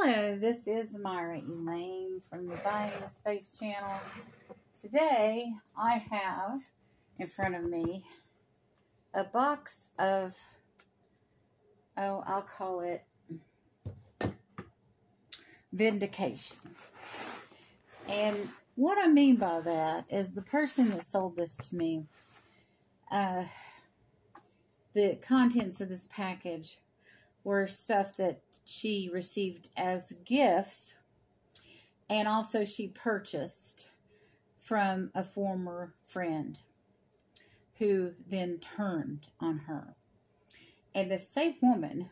Hello, this is Myra Elaine from the Buying Space channel. Today I have in front of me a box of, I'll call it vindication. And what I mean by that is the person that sold this to me, the contents of this package were stuff that she received as gifts, and also she purchased from a former friend who then turned on her. And the same woman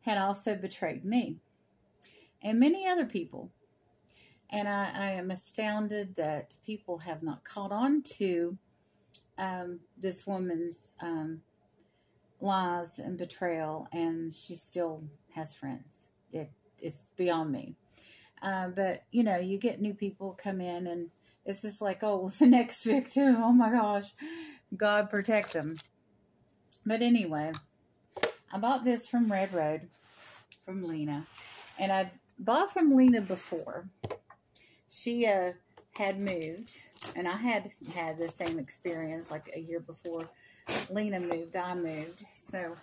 had also betrayed me and many other people. And I am astounded that people have not caught on to this woman's lies and betrayal, and she still has friends. It's beyond me. But, you know, you get new people come in, and it's just like, oh, the next victim, oh my gosh, God protect them. But anyway, I bought this from Red Road, from Lena, and I bought from Lena before. She had moved, and I had the same experience like a year before Lena moved, I moved. So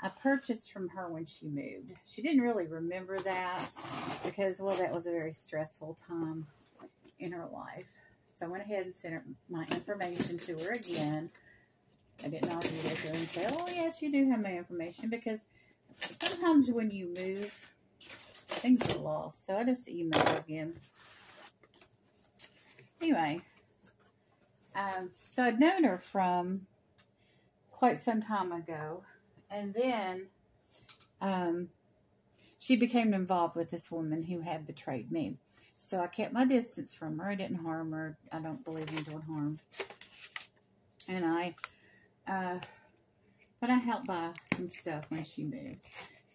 I purchased from her when she moved. She didn't really remember that because, well, that was a very stressful time in her life. So I went ahead and sent her my information to her again. I didn't argue with her and say, oh, yes, you do have my information, because sometimes when you move, things are lost. So I just emailed her again. Anyway, so I'd known her from quite some time ago, and then she became involved with this woman who had betrayed me. So I kept my distance from her. I didn't harm her. I don't believe in doing harm. And but I helped buy some stuff when she moved.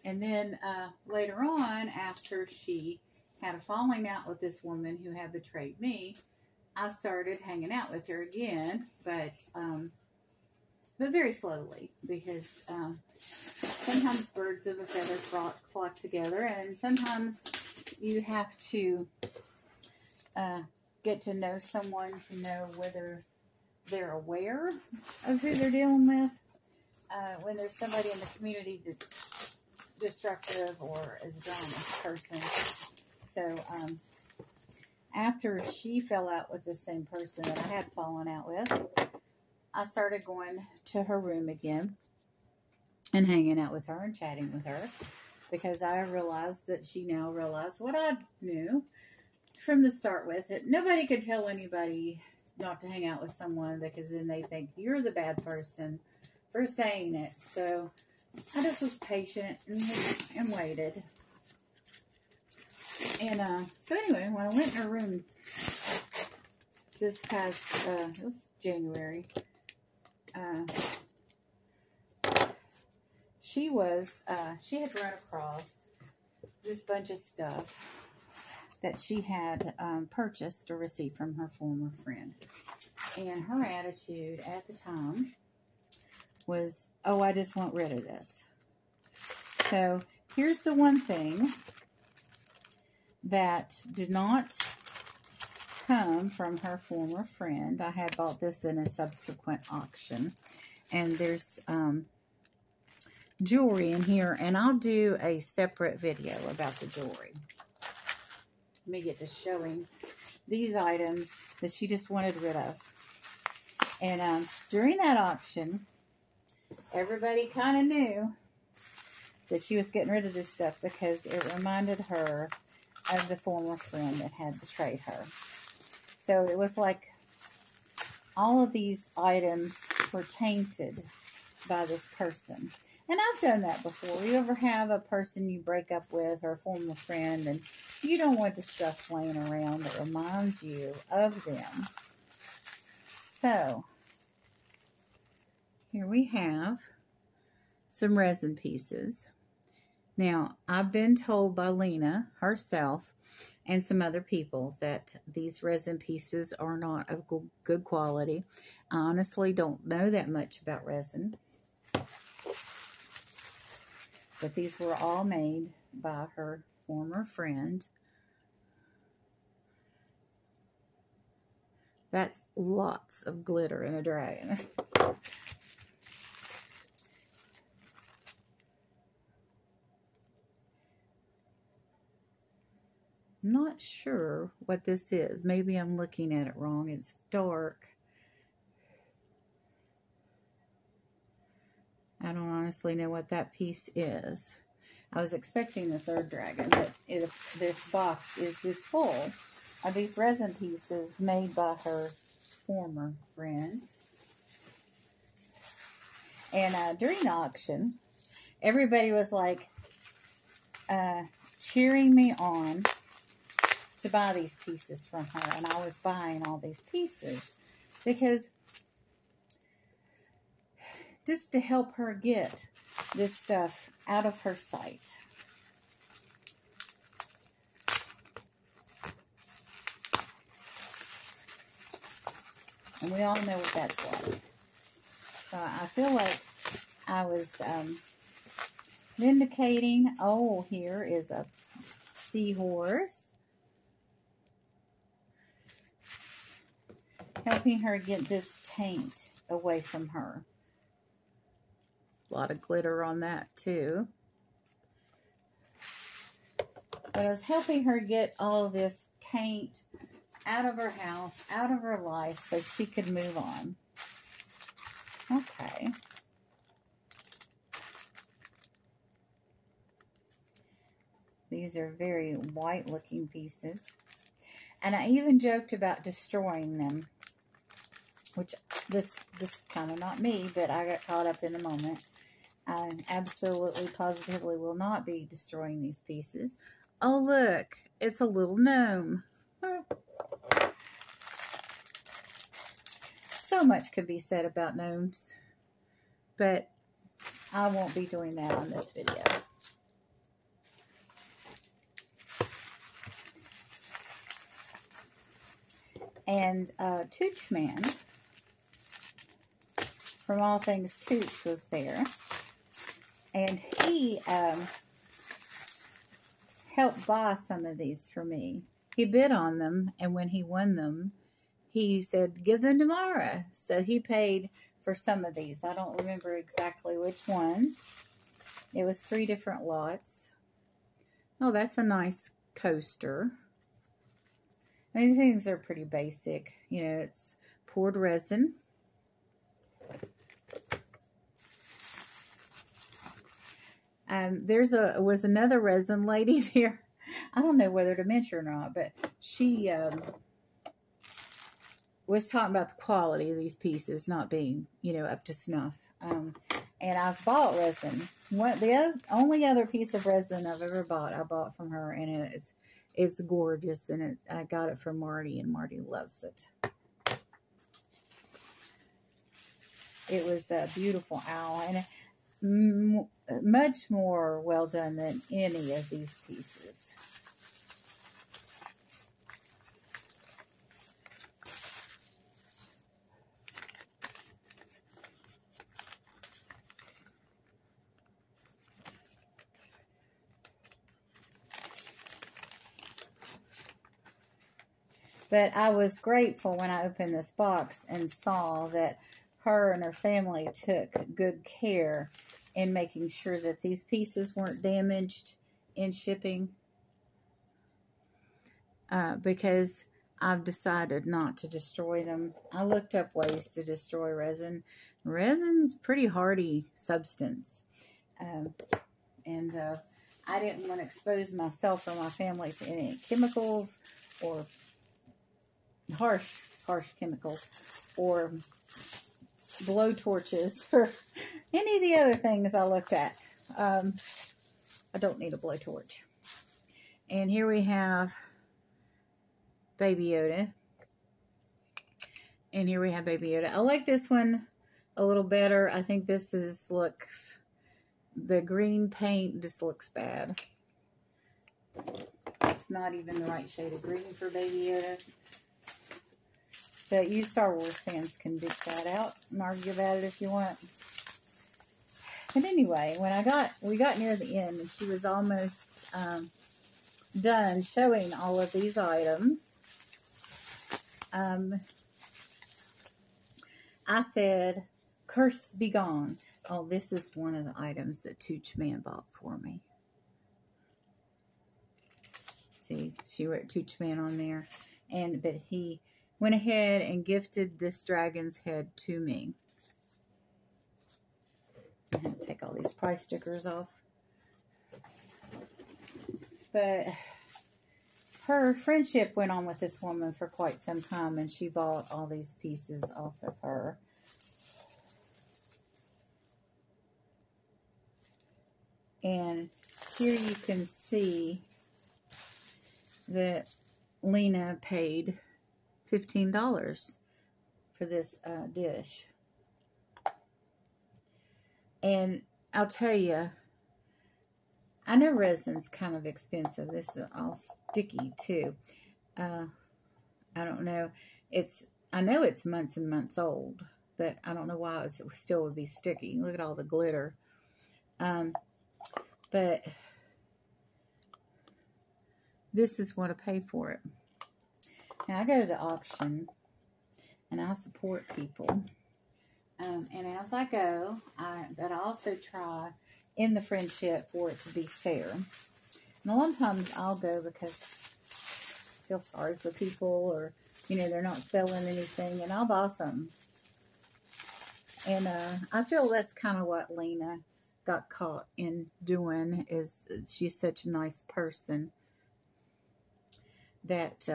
And then later on, after she had a falling out with this woman who had betrayed me, I started hanging out with her again, but very slowly, because sometimes birds of a feather flock together, and sometimes you have to get to know someone to know whether they're aware of who they're dealing with. When there's somebody in the community that's destructive or is a drama person. So after she fell out with the same person that I had fallen out with, I started going to her room again and hanging out with her and chatting with her, because I realized that she now realized what I knew from the start with it. Nobody could tell anybody not to hang out with someone, because then they think you're the bad person for saying it. So I just was patient and waited. And so anyway, when I went in her room this past, it was January, she had run across this bunch of stuff that she had purchased or received from her former friend. And her attitude at the time was, oh, I just want rid of this. So here's the one thing that did not come from her former friend. I had bought this in a subsequent auction, and there's jewelry in here, and I'll do a separate video about the jewelry. Let me get to showing these items that she just wanted rid of. And during that auction, everybody kind of knew that she was getting rid of this stuff, because it reminded her of the former friend that had betrayed her. So it was like all of these items were tainted by this person. And I've done that before. You ever have a person you break up with, or a former friend, and you don't want the stuff laying around that reminds you of them. So here we have some resin pieces. Now, I've been told by Lena herself and some other people that these resin pieces are not of good quality. I honestly don't know that much about resin, but these were all made by her former friend. That's lots of glitter in a dragon. I'm not sure what this is. Maybe I'm looking at it wrong. It's dark. I don't honestly know what that piece is. I was expecting the third dragon, but this box is just full of these resin pieces made by her former friend. And during the auction, everybody was like cheering me on to buy these pieces from her. And I was buying all these pieces because just to help her get this stuff out of her sight. And we all know what that's like. So I feel like I was vindicating. Oh, here is a seahorse. Helping her get this taint away from her. A lot of glitter on that too. But I was helping her get all of this taint out of her house, out of her life, so she could move on. Okay. These are very white looking pieces. And I even joked about destroying them. Which, this is kind of not me, but I got caught up in the moment. I absolutely, positively will not be destroying these pieces. Oh, look. It's a little gnome. So much could be said about gnomes. But I won't be doing that on this video. And Tooch Man, from All Things Tooch, was there. And he helped buy some of these for me. He bid on them, and when he won them, he said, give them to Mara. So he paid for some of these. I don't remember exactly which ones. It was 3 different lots. Oh, that's a nice coaster. I mean, these things are pretty basic. You know, it's poured resin. Was another resin lady there. I don't know whether to mention or not, but she was talking about the quality of these pieces not being, you know, up to snuff. And I've bought resin. Only other piece of resin I've ever bought, I bought from her, and it's gorgeous, and I got it from Marty, and Marty loves it. It was a beautiful owl, and much more well done than any of these pieces. But I was grateful when I opened this box and saw that her and her family took good care in making sure that these pieces weren't damaged in shipping. Because I've decided not to destroy them. I looked up ways to destroy resin. Resin's pretty hardy substance. I didn't want to expose myself or my family to any chemicals or harsh chemicals or blow torches or any of the other things I looked at. I don't need a blowtorch. And here we have Baby Yoda. And here we have Baby Yoda. I like this one a little better. I think this looks, the green paint just looks bad. It's not even the right shade of green for Baby Yoda. But you Star Wars fans can duke that out and argue about it if you want. But anyway, when we got near the end, and she was almost done showing all of these items, I said, curse be gone. Oh, this is one of the items that n1m bought for me. See, she wrote n1m on there. But he went ahead and gifted this dragon's head to me. I have to take all these price stickers off. But her friendship went on with this woman for quite some time, and she bought all these pieces off of her. And here you can see that Lena paid $15 for this dish. And I'll tell you, I know resin's kind of expensive. This is all sticky too. I don't know. I know it's months and months old, but I don't know why it still would be sticky. Look at all the glitter. But this is what I paid for it. Now I go to the auction and I support people. And as I go, but I also try in the friendship for it to be fair. And a lot of times I'll go because I feel sorry for people, or, you know, they're not selling anything, and I'll buy some. And I feel that's kind of what Lena got caught in doing, is she's such a nice person that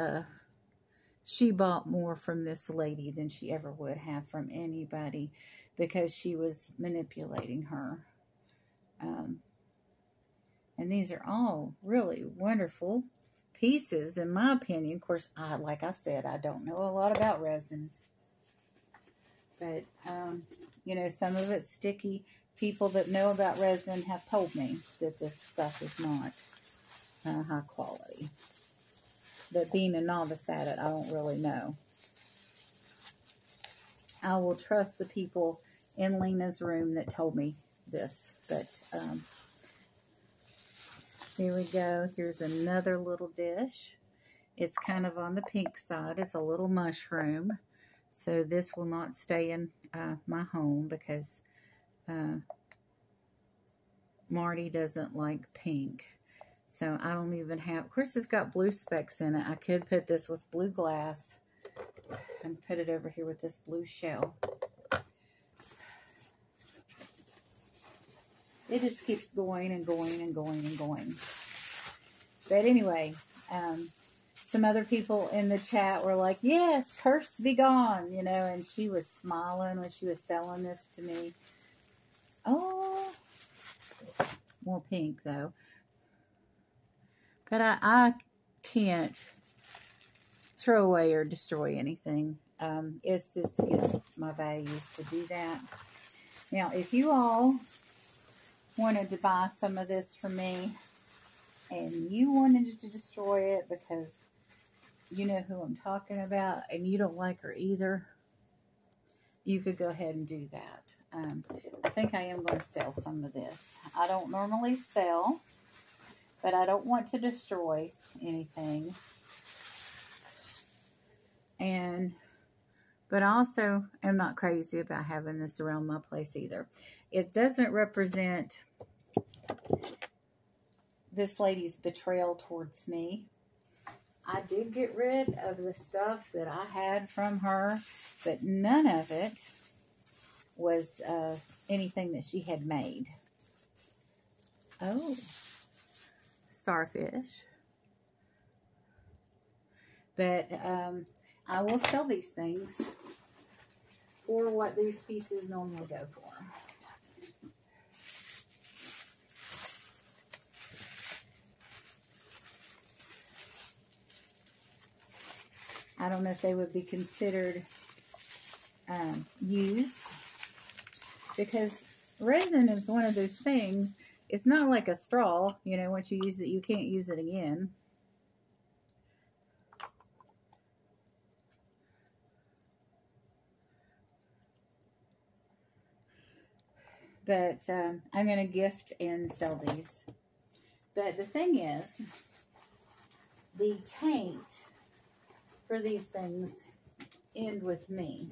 she bought more from this lady than she ever would have from anybody, because she was manipulating her. And these are all really wonderful pieces, in my opinion. Of course, like I said, I don't know a lot about resin. But, you know, some of it's sticky. People that know about resin have told me that this stuff is not high quality. But being a novice at it, I don't really know. I will trust the people in Lena's room that told me this. But here we go. Here's another little dish. It's kind of on the pink side. It's a little mushroom. So this will not stay in my home because Marty doesn't like pink. So I don't even have, of course it's got blue specks in it. I could put this with blue glass and put it over here with this blue shell. It just keeps going and going and going and going. But anyway, some other people in the chat were like, yes, curse be gone, you know, and she was smiling when she was selling this to me. Oh, more pink though. But I can't throw away or destroy anything. It's just against my values to do that. Now, if you all wanted to buy some of this from me and you wanted to destroy it because you know who I'm talking about and you don't like her either, you could go ahead and do that. I think I am going to sell some of this. I don't normally sell, but I don't want to destroy anything. But also, I'm not crazy about having this around my place either. It doesn't represent this lady's betrayal towards me. I did get rid of the stuff that I had from her, but none of it was anything that she had made. Oh, starfish. But I will sell these things for what these pieces normally go for. I don't know if they would be considered used, because resin is one of those things. It's not like a straw, you know, once you use it, you can't use it again. But I'm going to gift and sell these. But the thing is, the taint for these things end with me.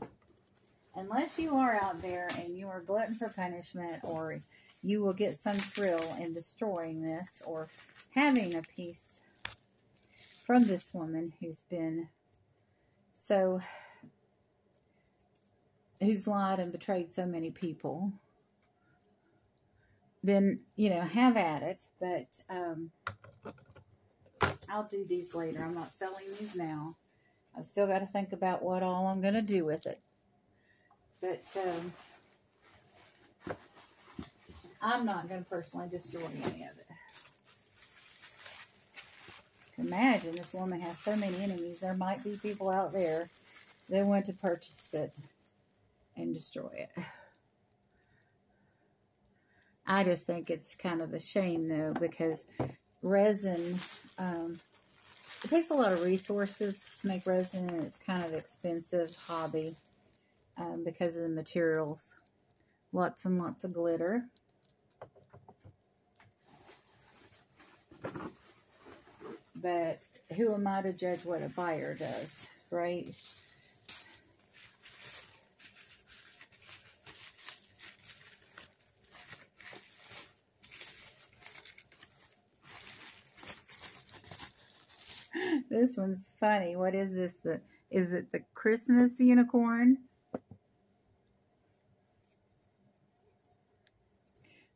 Unless you are out there and you are glutton for punishment, or you will get some thrill in destroying this or having a piece from this woman who's lied and betrayed so many people, then, you know, have at it. But I'll do these later. I'm not selling these now. I've still got to think about what all I'm going to do with it. But I'm not going to personally destroy any of it. Imagine this woman has so many enemies. There might be people out there that want to purchase it and destroy it. I just think it's kind of a shame, though, because resin, it takes a lot of resources to make resin, and it's kind of an expensive hobby because of the materials. Lots and lots of glitter. But who am I to judge what a buyer does, right? This one's funny. What is this? Is it the Christmas unicorn?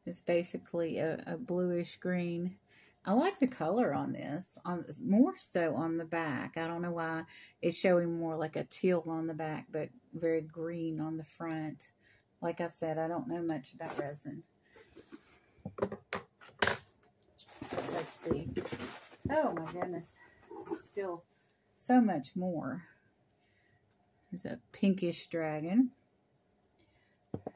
It's basically a bluish green. I like the color on this, more so on the back. I don't know why it's showing more like a teal on the back, but very green on the front. Like I said, I don't know much about resin. So let's see. Oh my goodness. There's still so much more. There's a pinkish dragon.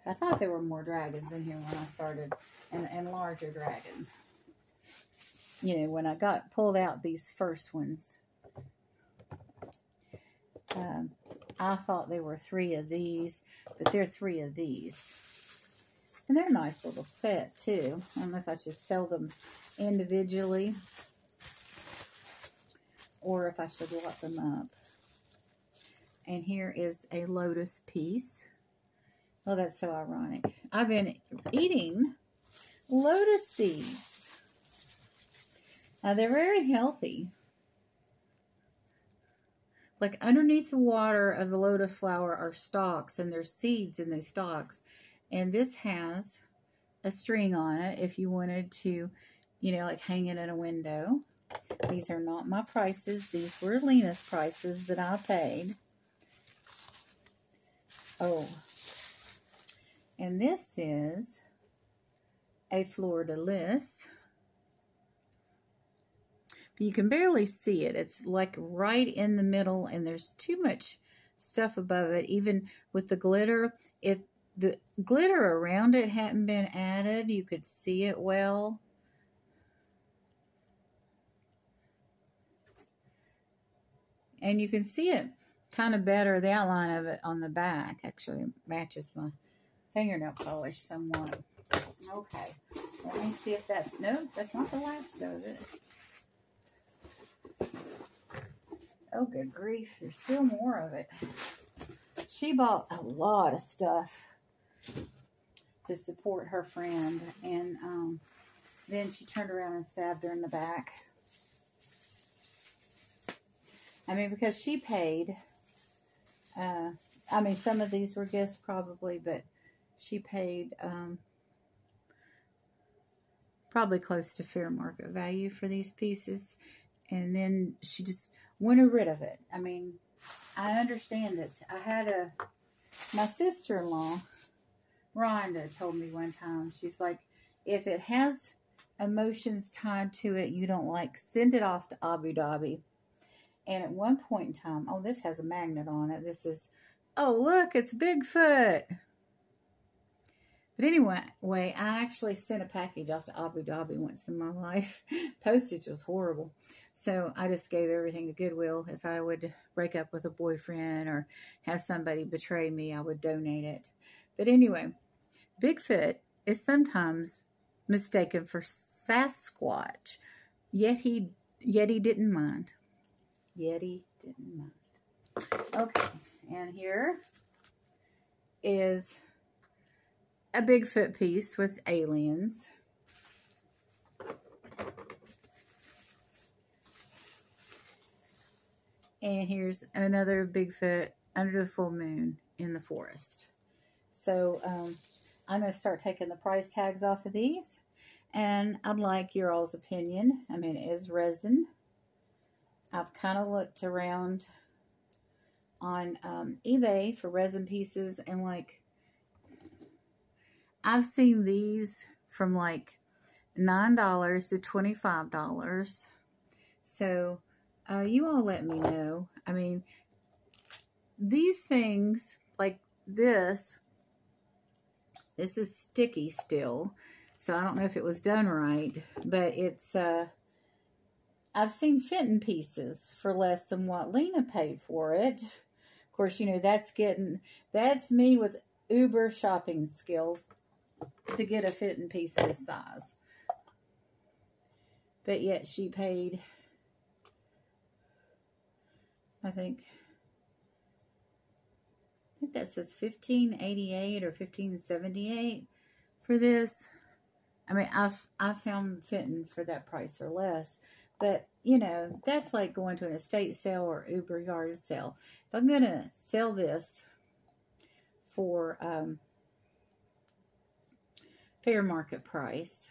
I thought there were more dragons in here when I started, and larger dragons. You know, when I pulled out these first ones, I thought there were 3 of these, but there are 3 of these. And they're a nice little set, too. I don't know if I should sell them individually or if I should lot them up. And here is a lotus piece. Oh, that's so ironic. I've been eating lotus seeds. They're very healthy. Like underneath the water of the lotus flower are stalks, and there's seeds in those stalks. And this has a string on it if you wanted to, you know, like hang it in a window. These are not my prices. These were Lena's prices that I paid. Oh. And this is a fleur-de-lis. But you can barely see it. It's like right in the middle, and there's too much stuff above it. Even with the glitter, if the glitter around it hadn't been added, you could see it well. And you can see it kind of better. The outline of it on the back actually matches my fingernail polish somewhat. Okay, let me see if that's, no, that's not the last of it. Oh, good grief, there's still more of it. She bought a lot of stuff to support her friend, and then she turned around and stabbed her in the back. I mean, because she paid, I mean, some of these were gifts probably, but she paid probably close to fair market value for these pieces. And then she just wanted rid of it. I mean, I understand it. I had my sister-in-law, Rhonda, told me one time, she's like, if it has emotions tied to it you don't like, send it off to Abu Dhabi. And at one point in time, oh, this has a magnet on it. This is, oh, look, it's Bigfoot. But anyway, I actually sent a package off to Abu Dhabi once in my life. Postage was horrible. So I just gave everything to Goodwill. If I would break up with a boyfriend or have somebody betray me, I would donate it. But anyway, Bigfoot is sometimes mistaken for Sasquatch, yet he didn't mind. Yeti, didn't mind. Okay, and here is a Bigfoot piece with aliens. And here's another Bigfoot under the full moon in the forest. So I'm going to start taking the price tags off of these. And I'd like your all's opinion. I mean, it is resin. I've kind of looked around on eBay for resin pieces. And like, I've seen these from like $9 to $25. So you all let me know. I mean, these things like this is sticky still. So I don't know if it was done right, but it's, I've seen fitting pieces for less than what Lena paid for it. Of course, you know, that's me with uber shopping skills to get a fitting piece this size. But yet she paid, I think that says $15.88 or $15.78 for this. I mean, I've found fitting for that price or less. But, you know, that's like going to an estate sale or Uber yard sale. If I'm going to sell this for fair market price,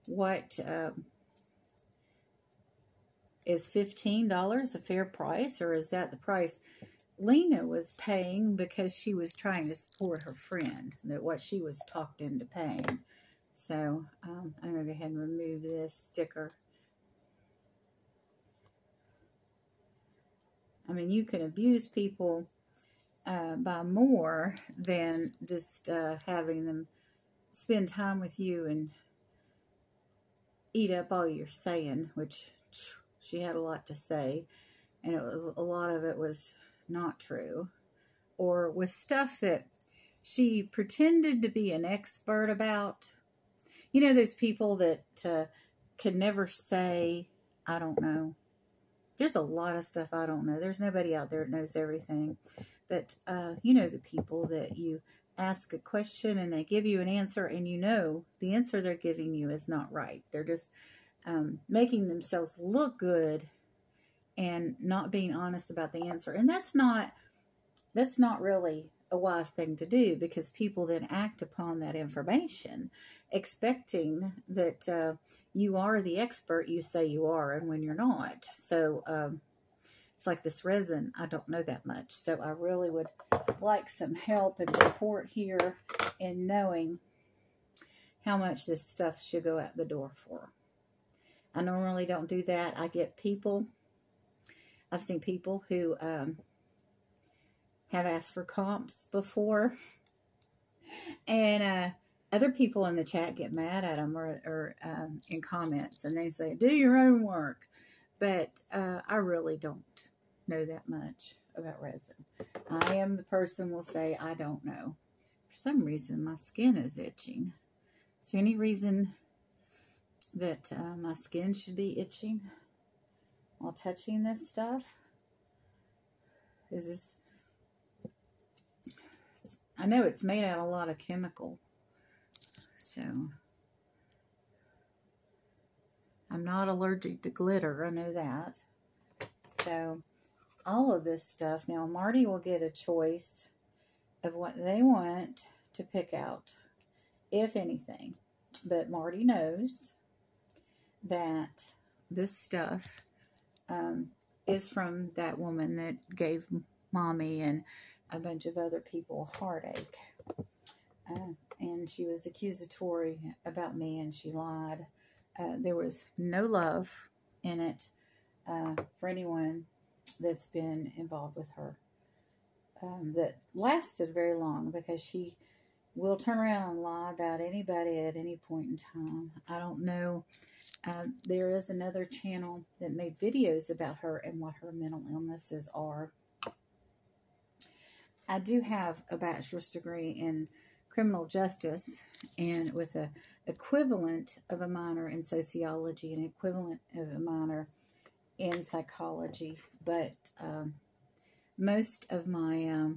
what is $15 a fair price, or is that the price Lena was paying because she was trying to support her friend, that what she was talked into paying? So I'm going to go ahead and remove this sticker. I mean, you can abuse people by more than just having them spend time with you and eat up all you're saying, which she had a lot to say, and it was a lot of it was not true, or with stuff that she pretended to be an expert about. You know, those people that can never say, I don't know. There's a lot of stuff I don't know. There's nobody out there that knows everything. But, you know, the people that you ask a question and they give you an answer, and you know the answer they're giving you is not right. They're just making themselves look good and not being honest about the answer. And that's not really a wise thing to do, because people then act upon that information expecting that you are the expert you say you are, and when you're not. So it's like this resin, I don't know that much, so I really would like some help and support here in knowing how much this stuff should go out the door for. I normally don't do that. I've seen people who have asked for comps before, and other people in the chat get mad at them or in comments, and they say, do your own work. But I really don't know that much about resin. I am the person who will say, I don't know. For some reason, my skin is itching. Is there any reason that my skin should be itching while touching this stuff? Is this... I know it's made out of a lot of chemical, so I'm not allergic to glitter, I know that. So all of this stuff, now Marty will get a choice of what they want to pick out, if anything. But Marty knows that this stuff is from that woman that gave Mommy and a bunch of other people heartache. And she was accusatory about me, and she lied. There was no love in it for anyone that's been involved with her. That lasted very long, because she will turn around and lie about anybody at any point in time. I don't know. There is another channel that made videos about her and what her mental illnesses are. I do have a bachelor's degree in criminal justice, and with a equivalent of a minor in sociology and equivalent of a minor in psychology, but most of my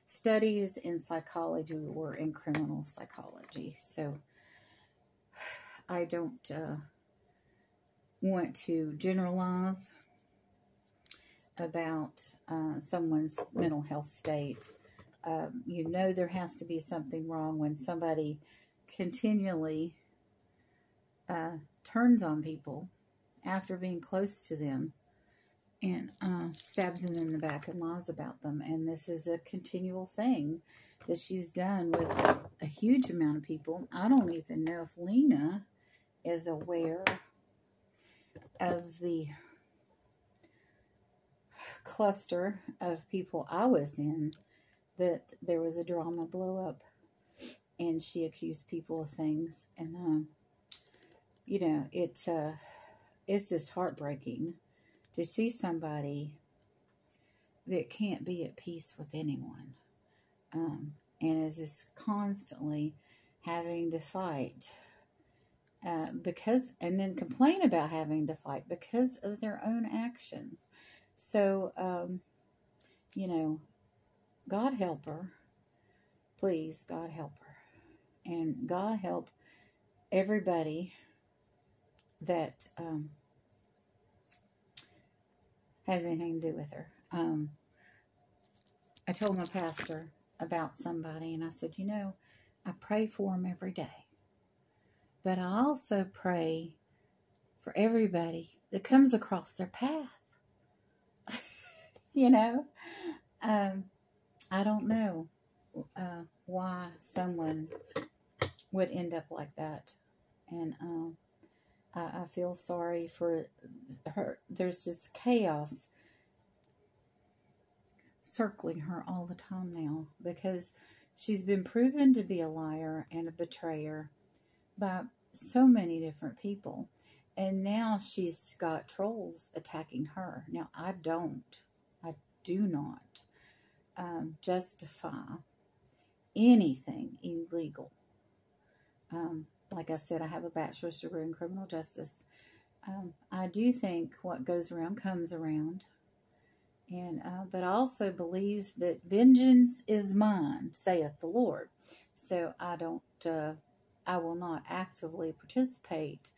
studies in psychology were in criminal psychology, so I don't want to generalize about someone's mental health state. You know there has to be something wrong when somebody continually turns on people after being close to them and stabs them in the back and lies about them. And this is a continual thing that she's done with a huge amount of people. I don't even know if Lena is aware of the cluster of people I was in, that there was a drama blow up and she accused people of things. And, you know, it's just heartbreaking to see somebody that can't be at peace with anyone, and is just constantly having to fight and then complain about having to fight because of their own actions. So, you know, God help her. Please, God help her. And God help everybody that has anything to do with her. I told my pastor about somebody, and I said, you know, I pray for them every day. But I also pray for everybody that comes across their path. You know, I don't know why someone would end up like that. And I feel sorry for her. There's just chaos circling her all the time now, because she's been proven to be a liar and a betrayer by so many different people. And now she's got trolls attacking her. Now, I do not justify anything illegal. Like I said, I have a bachelor's degree in criminal justice. I do think what goes around comes around. And but I also believe that vengeance is mine, saith the Lord. So I will not actively participate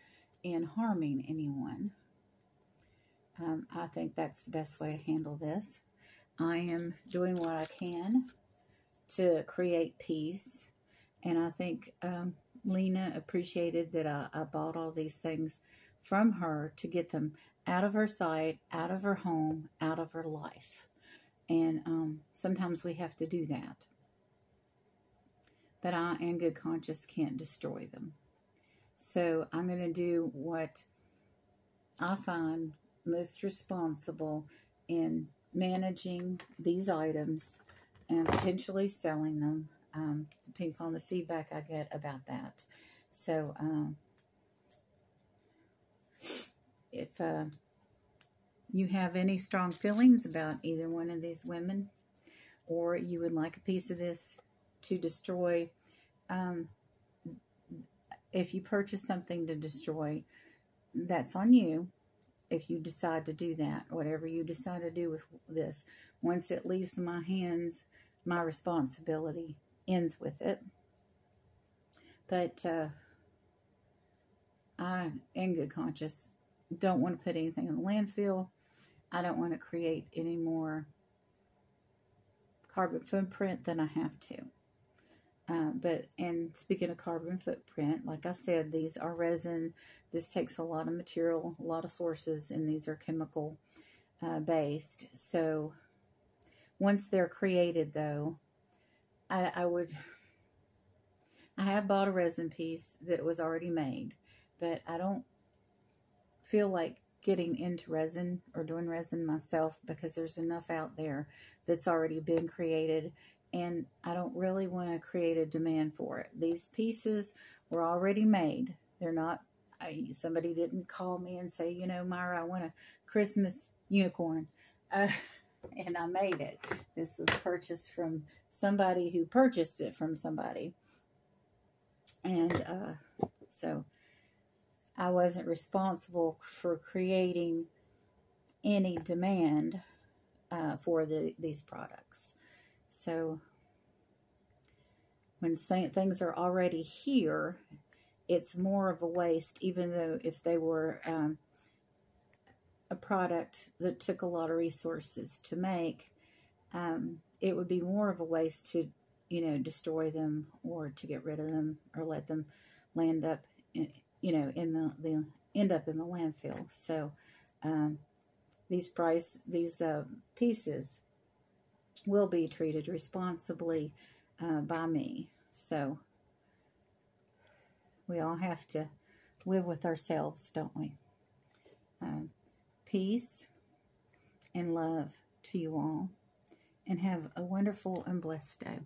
in harming anyone. I think that's the best way to handle this. I am doing what I can to create peace. And I think Lena appreciated that I bought all these things from her to get them out of her sight, out of her home, out of her life. And sometimes we have to do that. But I, in good conscience, can't destroy them. So I'm going to do what I find most responsible in managing these items and potentially selling them, depending on the feedback I get about that. So if you have any strong feelings about either one of these women, or you would like a piece of this to destroy, if you purchase something to destroy, that's on you. If you decide to do that, whatever you decide to do with this, once it leaves my hands, my responsibility ends with it. But I, in good conscience, don't want to put anything in the landfill. I don't want to create any more carbon footprint than I have to. And speaking of carbon footprint, like I said, these are resin. This takes a lot of material, a lot of sources, and these are chemical based. So once they're created, though, I have bought a resin piece that was already made, but I don't feel like getting into resin or doing resin myself, because there's enough out there that's already been created, and I don't really want to create a demand for it. These pieces were already made. They're not, somebody didn't call me and say, you know, Myra, I want a Christmas unicorn, and I made it. This was purchased from somebody who purchased it from somebody. And so I wasn't responsible for creating any demand for these products. So when things are already here, it's more of a waste, even though if they were a product that took a lot of resources to make, it would be more of a waste to, destroy them or to get rid of them or let them land up, in end up in the landfill. So these pieces will be treated responsibly by me. So we all have to live with ourselves, don't we? Peace and love to you all, and have a wonderful and blessed day.